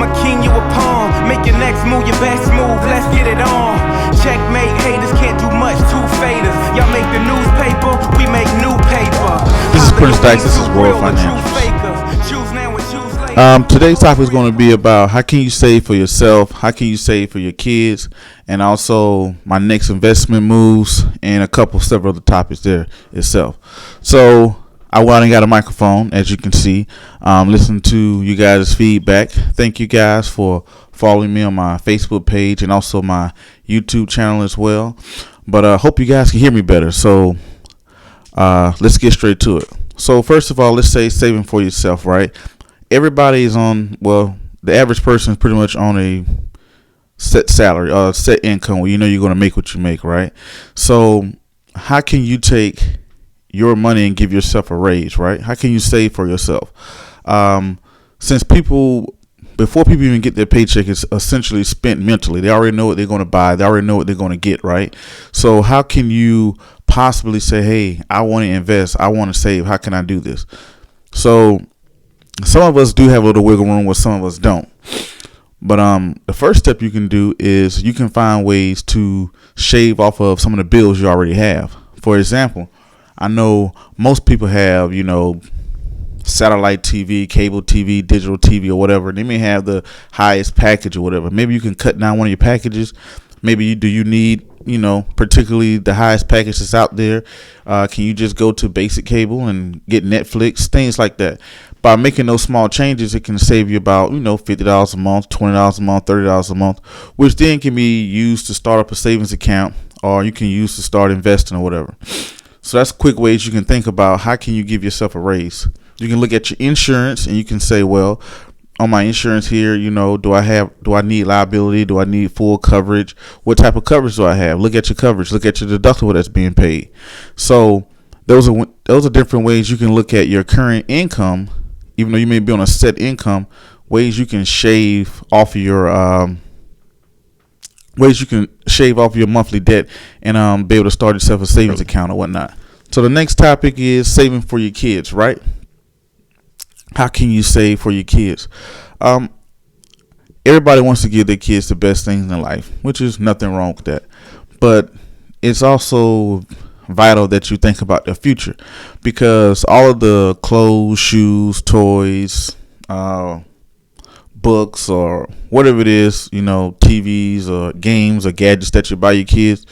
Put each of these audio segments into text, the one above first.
a king, you a pawn. Make your next move your best move, let's get it on. Checkmate, haters can't do much, two faders. Y'all make the newspaper, we make new paper. This is Prince Dykes, this is Royal Financials. Today's topic is going to be about how can you save for yourself, how can you save for your kids, and also my next investment moves, and several other topics there itself. So I went and got a microphone, as you can see. Listen to you guys' feedback. Thank you guys for following me on my Facebook page and also my YouTube channel as well. But I hope you guys can hear me better. So let's get straight to it. So first of all, let's say saving for yourself, right? Everybody is on, well, the average person is pretty much on a set salary or set income where you know you're going to make what you make, right? So how can you take your money and give yourself a raise, right? How can you save for yourself? Since before people even get their paycheck, it's essentially spent mentally. They already know what they're going to buy. They already know what they're going to get, right? So how can you possibly say, hey, I want to invest, I want to save, how can I do this? So some of us do have a little wiggle room where some of us don't. But the first step you can do is you can find ways to shave off of some of the bills you already have. For example, I know most people have, satellite TV, cable TV, digital TV, or whatever. They may have the highest package or whatever. Maybe you can cut down one of your packages. Maybe you need, particularly the highest package that's out there. Can you just go to basic cable and get Netflix, things like that? By making those small changes, it can save you about, $50 a month, $20 a month, $30 a month, which then can be used to start up a savings account, or you can use to start investing or whatever. So that's quick ways you can think about how can you give yourself a raise. You can look at your insurance and you can say, well, on my insurance here, do I need liability? Do I need full coverage? What type of coverage do I have? Look at your coverage. Look at your deductible that's being paid. So those are different ways you can look at your current income, even though you may be on a set income, ways you can shave off your monthly debt and be able to start yourself a savings account or whatnot. So the next topic is saving for your kids, right? How can you save for your kids? Everybody wants to give their kids the best things in life, which is nothing wrong with that. But it's also vital that you think about the future, because all of the clothes, shoes, toys, books, or whatever it is, TVs or games or gadgets that you buy your kids,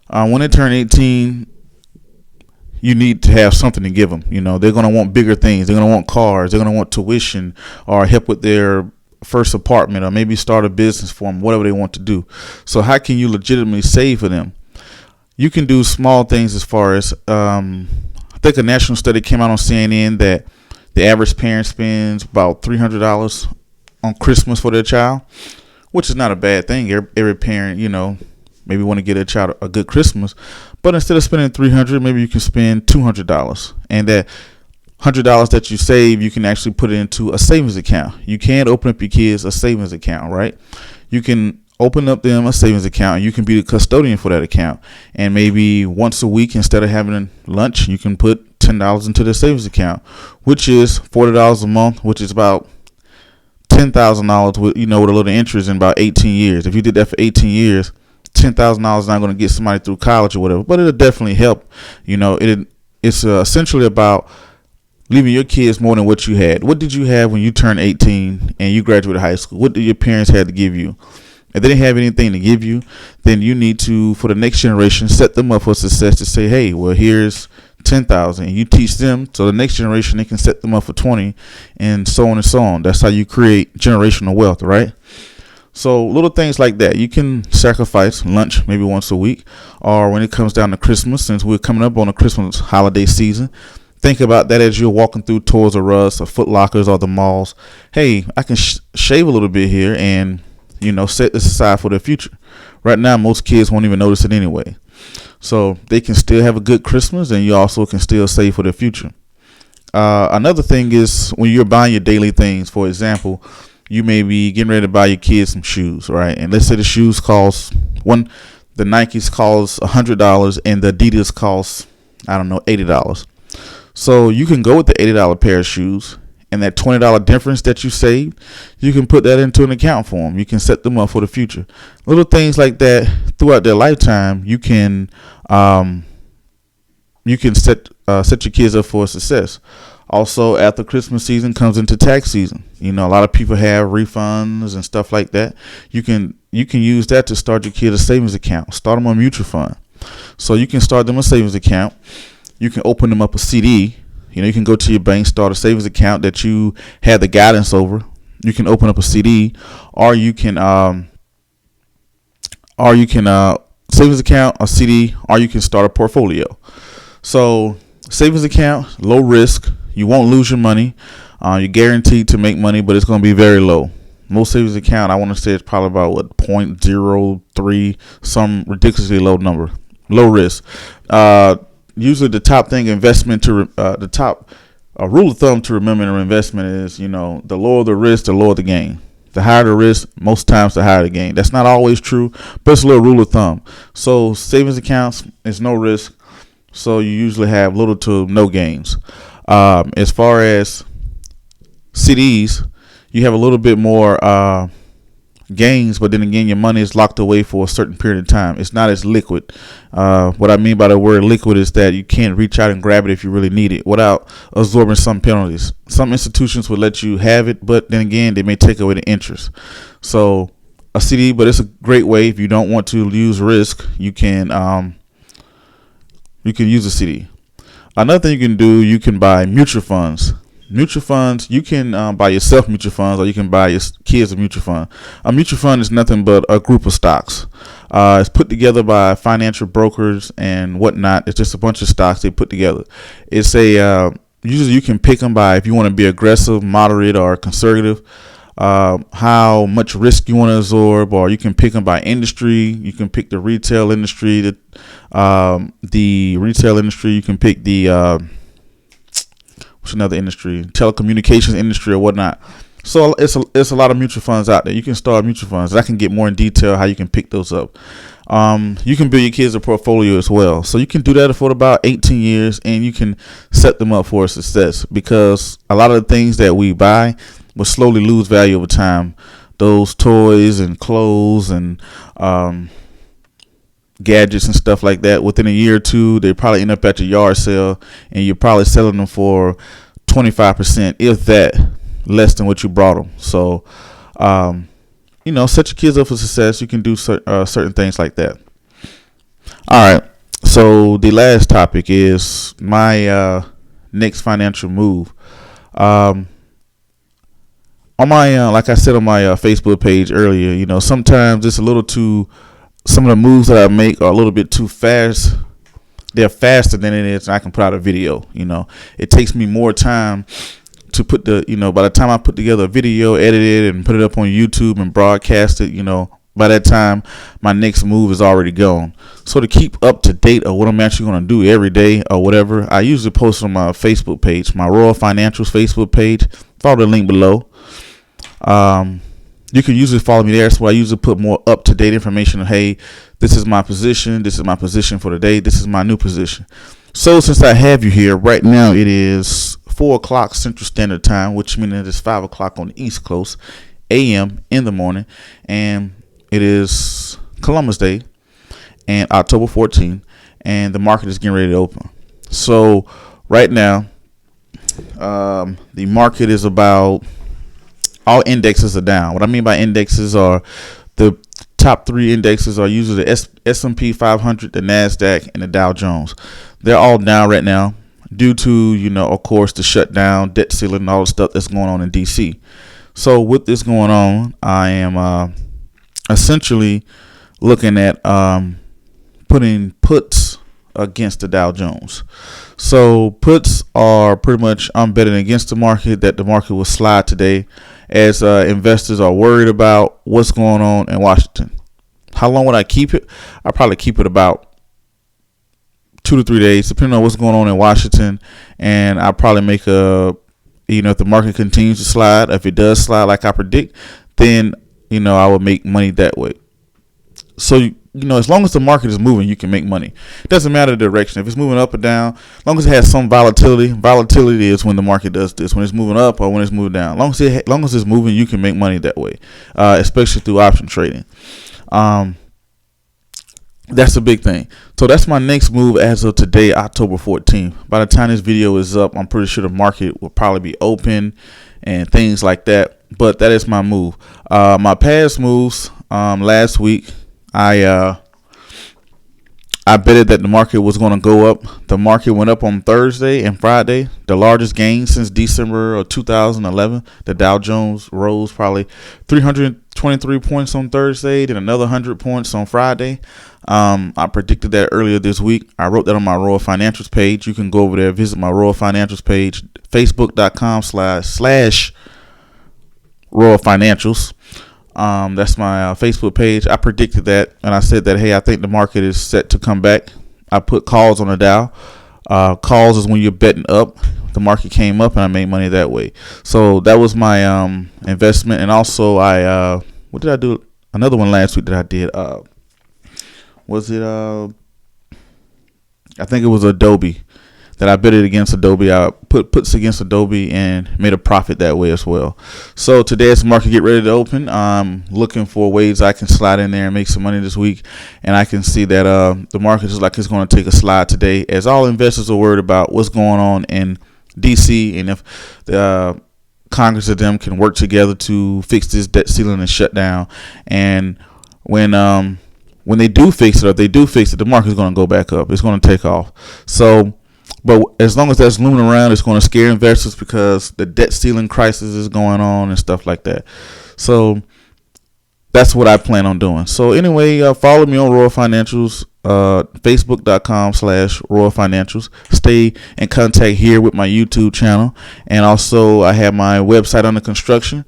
when they turn 18, you need to have something to give them. They're going to want bigger things. They're going to want cars. They're going to want tuition or help with their first apartment, or maybe start a business for them, whatever they want to do. So how can you legitimately save for them? You can do small things as far as, I think a national study came out on CNN that the average parent spends about $300 on Christmas for their child, which is not a bad thing. Every parent, maybe want to get a child a good Christmas, but instead of spending $300, maybe you can spend $200, and that $100 that you save, you can actually put it into a savings account. You can open up your kids a savings account, right? You can open up them a savings account, and you can be the custodian for that account. And maybe once a week, instead of having lunch, you can put $10 into the savings account, which is $40 a month, which is about $10,000 with a little interest in about 18 years. If you did that for 18 years, $10,000 is not going to get somebody through college or whatever, but it'll definitely help. It's essentially about leaving your kids more than what you had. What did you have when you turned 18 and you graduated high school? What did your parents have to give you? If they didn't have anything to give you, then you need to, for the next generation, set them up for success to say, hey, well, here's 10,000, and you teach them, so the next generation, they can set them up for 20, and so on and so on. That's how you create generational wealth, right? So little things like that. You can sacrifice lunch maybe once a week, or when it comes down to Christmas, since we're coming up on the Christmas holiday season, think about that as you're walking through Toys R Us or Foot Lockers or the malls. Hey, I can shave a little bit here and set this aside for the future. Right now, most kids won't even notice it anyway. So they can still have a good Christmas, and you also can still save for the future. Another thing is when you're buying your daily things, for example, you may be getting ready to buy your kids some shoes, right? And let's say the shoes cost the Nikes cost $100 and the Adidas cost, $80. So you can go with the $80 pair of shoes, and and that $20 difference that you saved, you can put that into an account for them. You can set them up for the future. Little things like that throughout their lifetime, you can set your kids up for success. Also, after Christmas season comes into tax season. A lot of people have refunds and stuff like that. You can use that to start your kid a savings account. Start them a mutual fund. So you can start them a savings account. You can open them up a CD. You can go to your bank, start a savings account that you have the guidance over. You can open up a CD, or you can savings account, a CD, or you can start a portfolio. So savings account, low risk. You won't lose your money. You're guaranteed to make money, but it's going to be very low. Most savings account, I want to say it's probably about 0.03, some ridiculously low number. Low risk. Usually the top thing investment the top rule of thumb to remember in an investment is, the lower the risk, the lower the gain. The higher the risk, most times the higher the gain. That's not always true, but it's a little rule of thumb. So savings accounts is no risk. So you usually have little to no gains. As far as CDs, you have a little bit more gains, but then again, your money is locked away for a certain period of time. It's not as liquid. What I mean by the word liquid is that you can't reach out and grab it if you really need it without absorbing some penalties. Some institutions will let you have it, but then again, they may take away the interest. So a CD, but it's a great way if you don't want to use risk. You can use a CD. Another thing you can do, you can buy mutual funds. Mutual funds, you can buy yourself mutual funds, or you can buy your kids a mutual fund. A mutual fund is nothing but a group of stocks. It's put together by financial brokers and whatnot. It's just a bunch of stocks they put together. It's usually you can pick them by if you want to be aggressive, moderate, or conservative. How much risk you want to absorb, or you can pick them by industry. You can pick the retail industry, the retail industry. You can pick the what's another industry, telecommunications industry or whatnot. So it's a lot of mutual funds out there. You can start mutual funds. I can get more in detail how you can pick those up. You can build your kids a portfolio as well. So you can do that for about 18 years, and you can set them up for success, because a lot of the things that we buy will slowly lose value over time. Those toys and clothes and gadgets and stuff like that, within a year or two, they probably end up at your yard sale, and you're probably selling them for 25%, if that, less than what you brought them. So, set your kids up for success. You can do certain things like that. All right. So the last topic is my next financial move. On my, like I said on my Facebook page earlier, sometimes it's a little too. Some of the moves that I make are a little bit too fast. They're faster than it is, and I can put out a video. It takes me more time to put by the time I put together a video, edit it, and put it up on YouTube and broadcast it, by that time, my next move is already gone. So to keep up to date of what I'm actually going to do every day or whatever, I usually post on my Facebook page, my Royal Financials Facebook page. Follow the link below. You can usually follow me there. So I usually put more up-to-date information. Hey, this is my position. This is my position for the day. This is my new position. So since I have you here, right now it is 4 o'clock Central Standard Time, which means it is 5 o'clock on the East Coast, a.m. in the morning. And it is Columbus Day and October 14th. And the market is getting ready to open. So right now, the market is about... all indexes are down. What I mean by indexes are the top 3 indexes are usually the S&P 500, the NASDAQ, and the Dow Jones. They're all down right now due to, of course, the shutdown, debt ceiling, and all the stuff that's going on in D.C. So with this going on, I am essentially looking at putting puts against the Dow Jones. So puts are pretty much I'm betting against the market that the market will slide today, as investors are worried about what's going on in Washington. How long would I keep it? I'll probably keep it about 2 to 3 days, depending on what's going on in Washington. And I'll probably make if the market continues to slide, if it does slide like I predict, then, I will make money that way. So as long as the market is moving, you can make money. It doesn't matter the direction. If it's moving up or down, as long as it has some volatility. Volatility is when the market does this, when it's moving up or when it's moving down. As long as it's moving, you can make money that way, especially through option trading. That's a big thing. So that's my next move as of today, October 14th. By the time this video is up, I'm pretty sure the market will probably be open and things like that. But that is my move. My past moves, last week, I betted that the market was going to go up. The market went up on Thursday and Friday, the largest gain since December of 2011. The Dow Jones rose probably 323 points on Thursday, then another 100 points on Friday. I predicted that earlier this week. I wrote that on my Royal Financials page. You can go over there, visit my Royal Financials page, facebook.com/Royal Financials. That's my Facebook page. I predicted that, and I said that, hey, I think the market is set to come back. I put calls on the Dow. Calls is when you're betting up. The market came up, and I made money that way. So that was my investment. And also, what did I do? Another one last week that I did. Was it? I think it was Adobe. That I bet it against Adobe. I put puts against Adobe and made a profit that way as well. So today as the market get ready to open, I'm looking for ways I can slide in there and make some money this week. And I can see that the market is like it's going to take a slide today, as all investors are worried about what's going on in DC and if the Congress and them can work together to fix this debt ceiling and shut down. And when they do fix it, the market is going to go back up. It's going to take off. But as long as that's looming around, it's going to scare investors because the debt ceiling crisis is going on and stuff like that. So that's what I plan on doing. So anyway, follow me on Royal Financials, facebook.com/Royal Financials. Stay in contact here with my YouTube channel. And also I have my website under construction.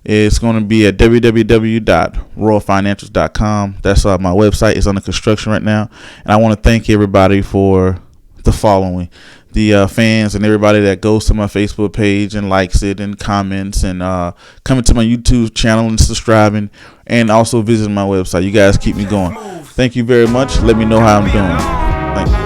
It's going to be at www.royalfinancials.com. That's my website is under construction right now. And I want to thank everybody for the following, the fans and everybody that goes to my Facebook page and likes it and comments and coming to my YouTube channel and subscribing and also visiting my website. You guys keep me going. Thank you very much. Let me know how I'm doing. Thank you.